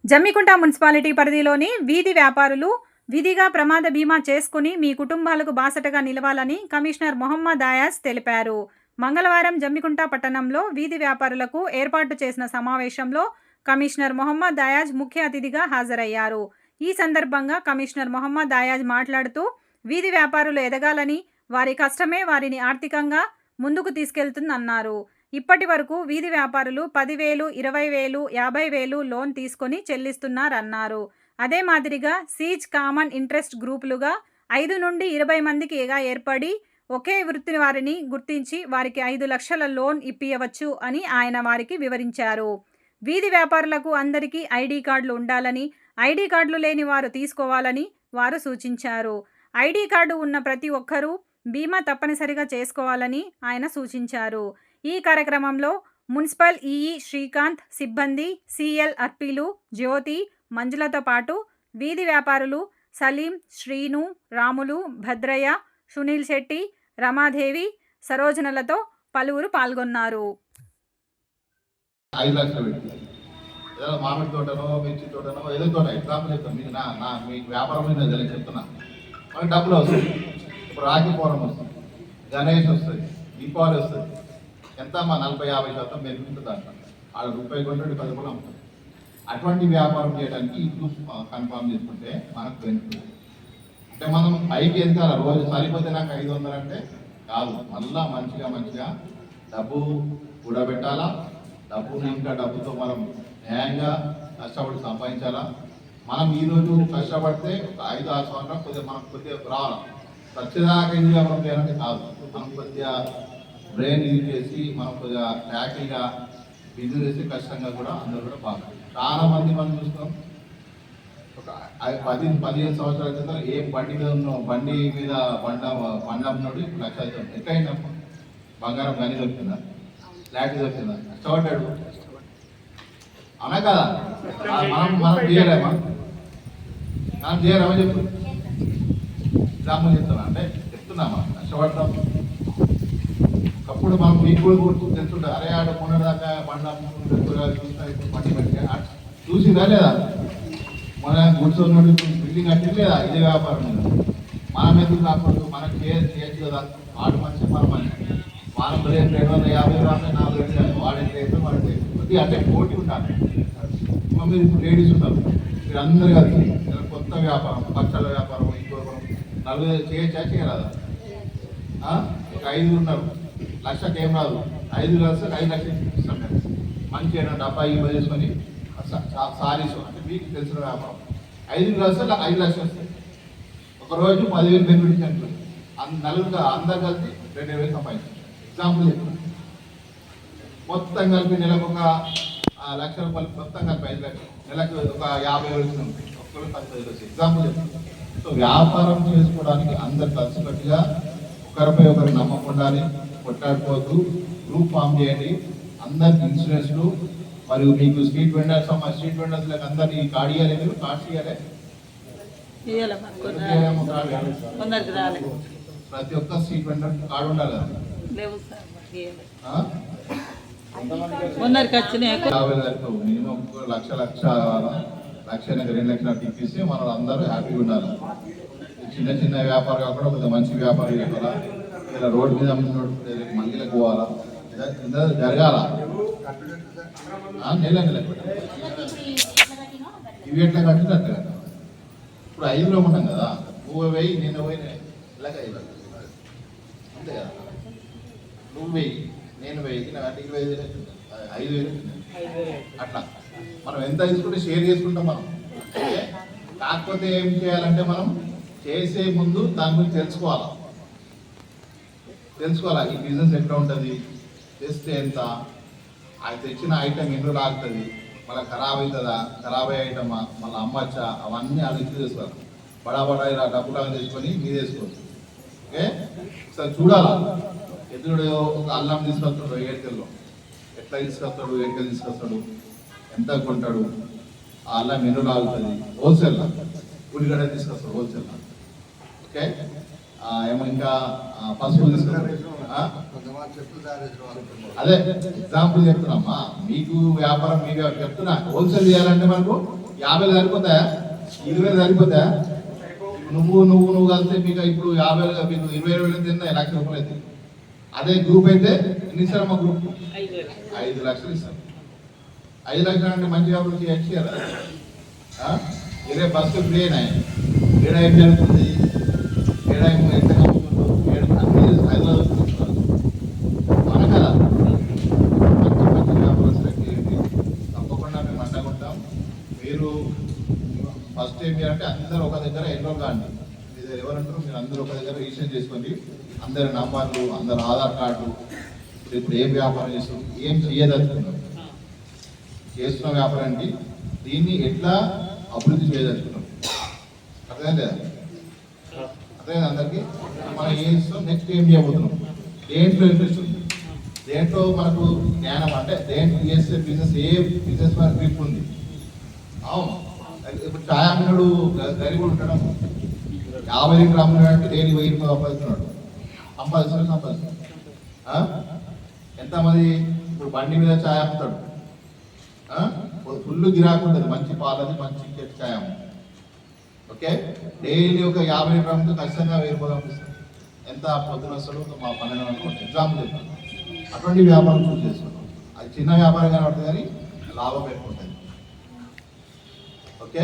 Jammikunta municipality పరిధిలోని వీధి వ్యాపారులు విధిగా ప్రమాద బీమా చేసుకుని మీ కుటుంబాలకు బాసటగా నిలవాలని కమిషనర్ మొహమ్మద్ అయాజ్ తెలిపారు. మంగళవారం జమ్మికుంట పట్టణంలో వీధి వ్యాపారులకు ఏర్పాటు చేసిన సమావేశంలో కమిషనర్ మొహమ్మద్ అయాజ్ ముఖ్య అతిథిగా హాజరయ్యారు. ఈ సందర్భంగా కమిషనర్ మొహమ్మద్ అయాజ్ మాట్లాడుతూ వీధి వ్యాపారులు ఎదగాలని, వారి కష్టమే వారిని ఆర్థికంగా ముందుకు తీసుకెళ్తుందన్నారు. ఇప్పటి వరకు వీధి వ్యాపారులు 10,000, 20,000, 50,000 లోన్ తీసుకొని చెల్లిస్తున్నారన్నారు. అదే మాదిరిగా సీజ్ కామన్ ఇంట్రెస్ట్ గ్రూపులుగా 5 నుండి 20 మందికి ఏర్పడి ఒకే వృత్తి వారిని గుర్తించి వారికి 5 లక్షల లోన్ ఇప్పియవచ్చు అని ఆయన వారికి వివరించారు. వీధి వ్యాపారులకు అందరికీ ఐడి కార్డులు ఉండాలని, ఐడి కార్డులు లేని వారు తీసుకోవాలని వారు సూచించారు. ఐడి కార్డు ఉన్న ప్రతి ఒక్కరూ బీమా తప్పనిసరిగా చేసుకోవాలని ఆయన సూచించారు. ఈ కార్యక్రమంలో మున్సిపల్ ఈఈ శ్రీకాంత్, సిబ్బంది, సిఎల్ అర్పీలు, జ్యోతి, మంజులతో పాటు వీధి వ్యాపారులు సలీం, శ్రీను, రాములు, భద్రయ్య, సునీల్ శెట్టి, రమాదేవి, సరోజనలతో పలువురు పాల్గొన్నారు. 5 లక్షలు పెట్టి ఏదో మామిడి తోటనో మిర్చి తోటనో ఏదో తోట ఎగ్జాంపుల్ చెప్తాను. మీకు వ్యాపారం మీద చెప్తున్నా. మనకి డబ్బులు వస్తుంది. ఇప్పుడు రాఖీ పౌర్ణమి వస్తుంది, గణేష్ వస్తుంది, దీపావళి వస్తుంది. ఎంత మా 40-50% బెనిఫిట్ అంట. వాళ్ళు రూపాయి కొంటే 10 రూపాయలు అమ్ముతారు. అటువంటి వ్యాపారం చేయడానికి ఇప్పుడు కన్ఫామ్ చేసుకుంటే మనకు బెనిఫిట్. అంటే మనం పైకి ఎదగాల. రోజు సరిపోతే నాకు 500 అంటే కాదు, మళ్ళా మంచిగా డబ్బు కూడబెట్టాలా. డబ్బుని ఇంకా డబ్బుతో మనం న్యాయంగా కష్టపడి సంపాదించాలా. మనం ఈరోజు కష్టపడితే 5-6 సంవత్సరాలు కొద్దిగా రావాలి. సత్యదాకా ఇది మనం చేయాలంటే కాదు. మనం కొద్దిగా బ్రెయిన్ యూజ్ చేసి మనం కొద్దిగా యాక్టివ్గా బిజినెస్ చేసి కష్టంగా కూడా అందరూ కూడా బాగా చాలా మంది మనం చూస్తాం. ఒక 10-15 సంవత్సరాల క్రితం ఏ బండి మీద ఉన్న బండి మీద బండమ్మనోడు ఇప్పుడు లక్ష అవుతుంది. ఎట్లయినా బంగారం కానీ దొరికిందా, ఫ్లాట్ దొరికిందా, కష్టపడ్డాడు అవునా కదా. మనం చేయలేమా? మనం చేయలేమా చెప్పు. ఎగ్జాంపుల్ చెప్తున్నా అంటే చెప్తున్నామా కష్టపడతాం. ఒకప్పుడు మనం మీకు కూడా తెలుసుంటారు. అరే ఆడ మొన్నదాకా బండి చూసిందా లేదా? మన కూర్చొని బిల్డింగ్ కట్టి లేదా? ఇదే వ్యాపారం మీద మనం ఎందుకు కాకూడదు? మనకు చేయొచ్చు కదా. వాడు మనిషి మన మనిషి. మనం 250 రాస్తే 4 వాడే వాడే అంటే పోటీ ఉంటారు. మీరు ఇప్పుడు లేడీస్ ఉంటారు, మీరు అందరూ కలిసి కొత్త వ్యాపారం, బట్టల వ్యాపారం, ఇంకో నలుగురు చేయరాదా? ఒక 5 ఉన్నారు, లక్షకి ఏం రాదు. 5 కలిసి 5 లక్షలు ఇస్తాం. మంచి డబ్బా ఇవ్వ చేసుకొని సారీస్ అంటే మీకు తెలిసిన వ్యాపారం 5 కలిసి 5 లక్షలు వస్తాయి. ఒకరోజు 10,000 బెనిఫిట్ అనుకోండి. నలుగురు అందరు కలిసి 2,000 సంపాదించారు. ఎగ్జాంపుల్ చెప్తాను. మొత్తం కలిపి నెలకు ఒక 1 లక్ష రూపాయలు మొత్తం కలిపి 5 లక్షలు, నెలకు ఒక 50,000 ఉంటాయి. ఒక్కరు 10,000 వచ్చి ఎగ్జాంపుల్ చెప్తాను. సో వ్యాపారం చేసుకోవడానికి అందరు కలిసికట్టుగా ఒకరిపై ఒకరు నమ్మకం ఉండాలి. కొట్టాడిపోవద్దు. గ్రూప్ ఫామ్ చేయండి. అందరికి ఇన్సూరెన్స్లు మరియు మీకు స్ట్రీట్ వెండర్స్ స్ట్రీట్ వెండర్స్లకు అందరినీ కార్డు ఇవ్వాలి. మీరు కార్డ్స్ ఇవ్వాలి. ప్రతి ఒక్క స్ట్రీట్ వెండర్ కార్డు ఉండాలి కదా. మినిమం 1 లక్ష 2 లక్షలు ఇప్పిస్తే మనం అందరూ హ్యాపీగా ఉండాలి. చిన్న వ్యాపారం కాకుండా కొంచెం మంచి వ్యాపారం చేయాలా. ఇలా రోడ్డు మీద మందిలకు పోవాలా, జరగాల. నెల ఇవి ఎట్లా కట్టినట్టు కదా. ఇప్పుడు 5లో ఉన్నాం కదా. నువ్వు 1000, నేను 1000, ఇలాగ 5 అంతే కదా. నువ్వు 1000, నేను 1000, అంటే 25,000 అట్లా మనం ఎంత తీసుకుంటే షేర్ చేసుకుంటాం మనం. కాకపోతే ఏం చేయాలంటే మనం చేసే ముందు దాని గురించి తెలుసుకోవాలి. ఈ బిజినెస్ ఎట్లా ఉంటుంది, తెస్తే ఎంత, అది తెచ్చిన ఐటమ్ ఎన్ని రోజులు ఆగుతుంది, మళ్ళీ ఖరాబ్ అవుతుందా, ఖరాబ్ అయ్యే ఐటమా, మళ్ళీ అమ్మచ్చా, అవన్నీ ఆలోచించి చేసుకోవాలి. బడా ఇలా డబ్బులు తెచ్చుకొని మీరు వేసుకోవచ్చు. ఓకే, ఒకసారి చూడాలా. ఎదురు ఒక అల్లం తీసుకొస్తాడు ఏడుకెల్లో, ఎట్లా తీసుకొస్తాడు, ఏడుకెళ్ళి తీసుకొస్తాడు, ఎంత కొంటాడు, ఆ అల్లం ఎన్ని రోజులు ఆగుతుంది. హోల్సేల్లా ఉల్లిగడ్డ తీసుకొస్తాడు హోల్సేల్లా. ఓకే, ఏమో ఇంకా పసుపు తీసుకొస్తాడు. అదే ఎగ్జాంపుల్ చెప్తున్నామ్మా. మీకు వ్యాపారం చెప్తున్నా. హోల్సేల్ చేయాలంటే మనకు 50 సరిపోతాయా? 20 సరిపోతాయా? నువ్వు కలిస్తే మీకు ఇప్పుడు 50 మీకు 20,000 తిన్నా 1,00,000 రూపాయలు అవుతాయి. అదే గ్రూప్ అయితే ఎన్ని ఇస్తారు మా గ్రూప్? 5 లక్షలు ఇస్తారు. 5 లక్షలు అంటే మంచిగా అభివృద్ధి చేయొచ్చు కదా. ఇదే బస్సు ఫ్రీ అయినాయి. ఏడ ఏం జరుగుతుంది, ఏడ ఎంత కమ్ముతుందో, అన్ని హైదరాబాద్ మన కదా. మంచి వ్యాపారస్తులకి తప్పకుండా మేము అండగుంటాం. మీరు ఫస్ట్ ఏం చేయాలంటే అందరూ ఒక దగ్గర ఎన్రోల్ కాండి. మీరు ఎవరంటారు, మీరు అందరూ ఒక దగ్గర రిజిస్టర్ చేసుకోండి. అందరి నంబర్లు, అందరు ఆధార్ కార్డు, ఇప్పుడు ఏం వ్యాపారం చేస్తాం, ఏం చేయదలుచుకున్నాం, చేస్తున్న వ్యాపారం ఏంటి, దీన్ని ఎట్లా అభివృద్ధి చేయదలుచుకున్నాం, అర్థం లేదా? అర్థమైంది అందరికీ? మనం ఏం చేస్తాం, నెక్స్ట్ ఏం చేయబోతున్నాం, దేంట్లో ఇంట్రెస్ట్ ఉంది, దేంట్లో మనకు జ్ఞానం, అంటే దేంట్లో చేసే బిజినెస్, ఏ బిజినెస్ మన గ్రిప్ ఉంది. అవును, ఇప్పుడు ఛాయ్ అమ్మినాడు గరీబుడు ఉంటాడు, 50 లీటర్లు అమ్మినాడంటే డైలీ 1000 రూపాయలు సంపాదిస్తున్నాడు. ఎంతమంది ఇప్పుడు బండి మీద ఛాయ్ అమ్ముతాడు, ఫుల్ గిరాకు ఉంటుంది, మంచి పాలది, మంచి ఛాయ్ అమ్ముతాడు. ఓకే, డైలీ ఒక 50 లీటర్లు అమ్మితే ఖచ్చితంగా 1000 రూపాయలు అనిపిస్తుంది. ఎంత పొద్దున వస్తాడు, మా 12 గంటలకు ఎగ్జాంపుల్ చెప్తాను. అటువంటి వ్యాపారం చూస్ చేసుకుంటాం. అది చిన్న వ్యాపారం కనబడుతుంది కానీ లాభం ఎక్కువ ఉంటుంది. ఓకే,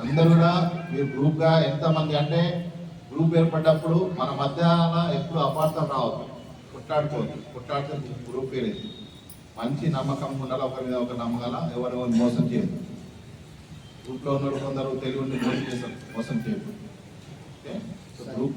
అందరూ కూడా మీరు గ్రూప్గా ఎంతమంది, అంటే గ్రూప్ ఏర్పడ్డప్పుడు మన మధ్య ఎప్పుడు అపార్థం రావద్దు, కొట్లాడితే గ్రూప్ పేరేది. మంచి నమ్మకం ఉండాలి, ఒకరి మీద ఒకరు నమ్మగల, ఎవరు మోసం చేయదు. గ్రూప్లో ఉన్న కొందరు తెలివి ఉండి మోసం చేస్తారు, మోసం చేయదు. Okay, so group